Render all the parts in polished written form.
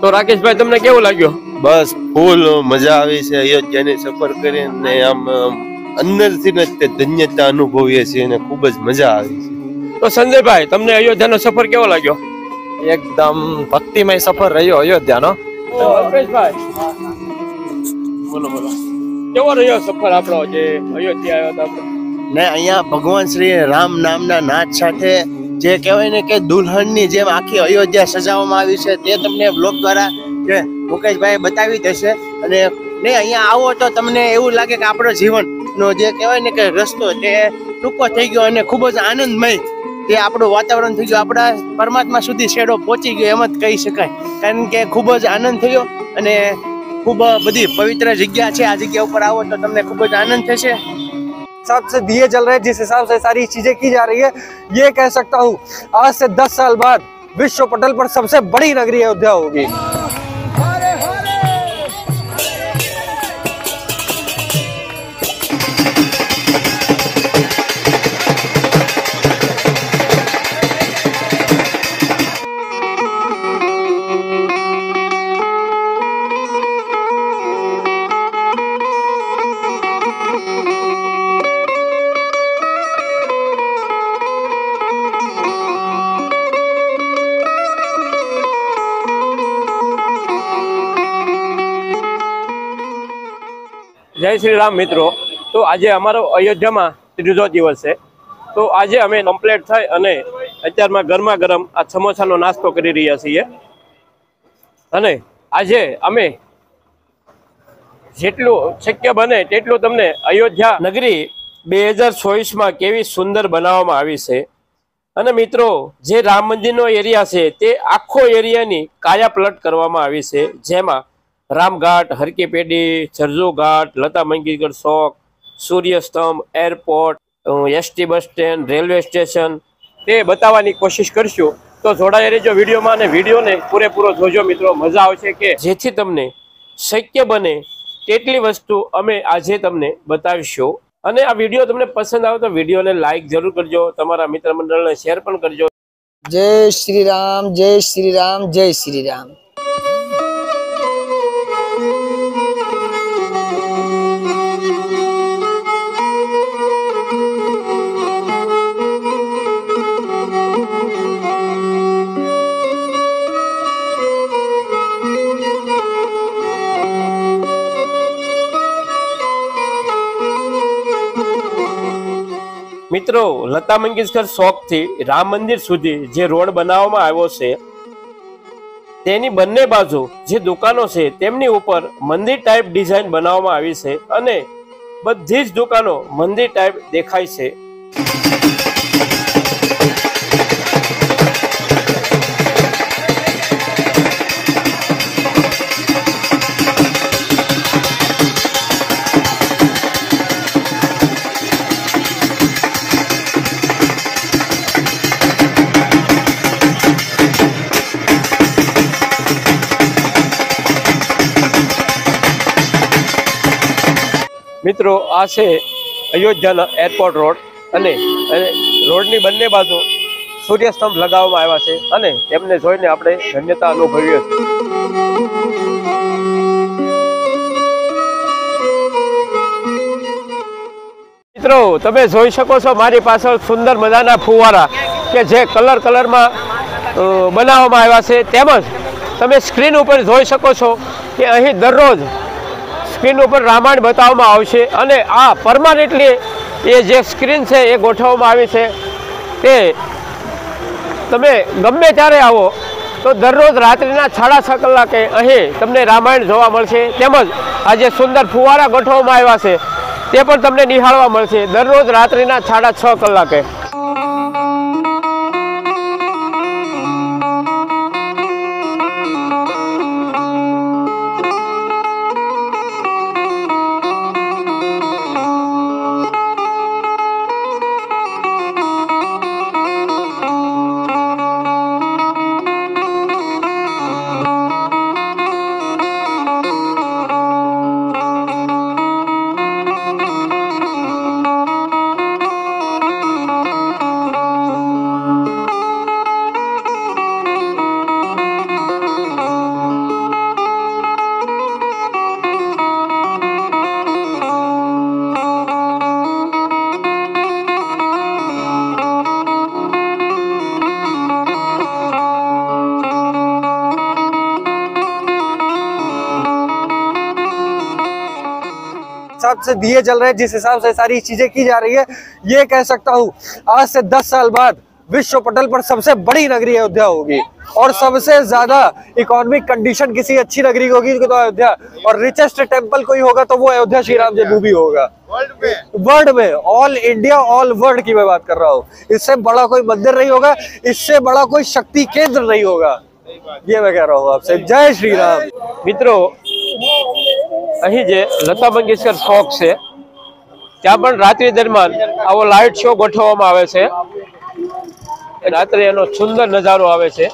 તો રાકેશભાઈ તમને કેવું લાગ્યું? બસ ફૂલ મજા આવી છે અયોધ્યાની સફર કરીને, આમ અંદરથી ને તે ધન્યતા અનુભવીએ છીએ અને ખૂબ જ મજા આવી છે. તો સંજયભાઈ તમને અયોધ્યાનો સફર કેવો લાગ્યો? એકદમ ભક્તિમય સફર રહ્યો અયોધ્યાનો. તો અલ્પેશભાઈ બોલો બોલો, કેવો રહ્યો સફર આપણો જે અયોધ્યા આવ્યો હતો આપણે? ને અહીંયા ભગવાન શ્રી રામ નામના નાદ સાથે જે કહેવાય ને કે દુલ્હનની જેમ આખી અયોધ્યા સજાવવામાં આવી છે, તે તમને બ્લોગ દ્વારા જે મુકેશભાઈ બતાવી દેશે. અને ને અહીંયા આવો તો તમને એવું લાગે કે આપણો જીવનનો જે કહેવાય ને કે રસ્તો તે ટૂંકો થઈ ગયો અને ખૂબ જ આનંદમય તે આપણું વાતાવરણ થઈ ગયું, આપણા પરમાત્મા સુધી શેડો પહોંચી ગયો એમ જ કહી શકાય. કારણ કે ખૂબ જ આનંદ થયો અને ખૂબ બધી પવિત્ર જગ્યા છે. આ જગ્યા ઉપર આવો તો તમને ખૂબ જ આનંદ થશે. हिसाब से दिए जल रहे हैं, जिस हिसाब से सारी चीजें की जा रही है, ये कह सकता हूँ आज से 10 साल बाद विश्व पटल पर सबसे बड़ी नगरी अयोध्या होगी। જય શ્રી રામ મિત્રો. તો આજે અમારો અયોધ્યામાં ત્રીજો દિવસ છે. તો આજે અમે કમ્પ્લીટ થઈ અને અત્યારમાં ગરમા ગરમ આ સમોસાનો નાસ્તો કરી રહ્યા છીએ. અને આજે અમે જેટલું શક્ય બને તેટલું તમને અયોધ્યા નગરી 2024માં કેવી સુંદર બનાવવામાં આવી છે. અને મિત્રો જે રામ મંદિરનો એરિયા છે તે આખો એરિયાની કાયા પલટ કરવામાં આવી છે, જેમાં રામઘાટ, હરકી Pauri, Sarju Ghat, Lata Mangeshkar Chowk, Suryastambh, airport, ST bus stand, railway station તે બતાવવાની કોશિશ કરશું. તો જોડાઈ રહેજો વિડીયોમાં અને વિડીયોને પૂરેપૂરો જોજો મિત્રો, મજા આવશે. કે જેથી તમને શક્ય બને તેટલી વસ્તુ અમે આજે તમને બતાવીશું. અને આ વિડીયો તમને પસંદ આવે તો વિડીયોને લાઈક જરૂર કરજો, તમારા મિત્ર મંડળને શેર પણ કરજો. જય શ્રી રામ, જય શ્રી રામ, જય શ્રી રામ. મિત્રો લતા મંગેશકર ચોકથી રામ મંદિર સુધી જે રોડ બનાવવામાં આવ્યો છે તેની બંને બાજુ જે દુકાનો છે તેમની ઉપર મંદિર ટાઈપ ડિઝાઇન બનાવવામાં આવી છે અને બધી જ દુકાનો મંદિર ટાઈપ દેખાય છે. મિત્રો આ છે અયોધ્યાના એરપોર્ટ રોડ અને રોડની બંને બાજુ સૂર્યસ્તંભ લગાવવામાં આવ્યા છે અને તેમને જોઈને આપણે ધન્યતા અનુભવીએ છીએ. મિત્રો તમે જોઈ શકો છો મારી પાછળ સુંદર મજાના ફુવારા કે જે કલરમાં બનાવવામાં આવ્યા છે. તેમજ તમે સ્ક્રીન ઉપર જોઈ શકો છો કે અહીં દરરોજ સ્ક્રીન ઉપર રામાયણ બતાવવામાં આવશે અને આ પરમાનન્ટલી એ જે સ્ક્રીન છે એ ગોઠવવામાં આવી છે. તે તમે ગમે ત્યારે આવો તો દરરોજ રાત્રિના 6:30 કલાકે અહીં તમને રામાયણ જોવા મળશે. તેમજ આ જે સુંદર ફુવારા ગોઠવવામાં આવ્યા છે તે પણ તમને નિહાળવા મળશે દરરોજ રાત્રિના 6:30 કલાકે. हिसाब से दिए जल रहे हैं, जिस हिसाब से सारी चीजें की जा रही है, ये कह सकता हूँ आज से 10 साल बाद विश्व पटल पर सबसे बड़ी नगरी अयोध्या होगी। और सबसे ज्यादा इकोनॉमिक कंडीशन किसी अच्छी नगरी की होगी तो अयोध्या, और रिचेस्ट टेम्पल कोई होगा तो वो अयोध्या श्री राम जन्मभूमि होगा। वर्ल्ड में, ऑल इंडिया, ऑल वर्ल्ड की मैं बात कर रहा हूँ। इससे बड़ा कोई मंदिर नहीं होगा, इससे बड़ा कोई शक्ति केंद्र नहीं होगा, ये मैं कह रहा हूँ आपसे। जय श्री राम। મિત્રો અહીં જે લતા મંગેશકર ચોક છે ત્યાં પણ રાત્રિ દરમિયાન આવો લાઇટ શો ગોઠવવામાં આવે છે। રાત્રે એનો સુંદર નજારો આવે છે।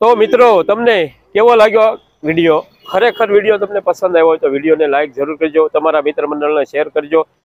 તો મિત્રો તમને કેવો લાગ્યો વિડીયો? ખરેખર વિડીયો તમને પસંદ આવ્યો હોય તો વિડીયોને લાઈક જરૂર કરજો, તમારા મિત્ર મંડળને શેર કરજો।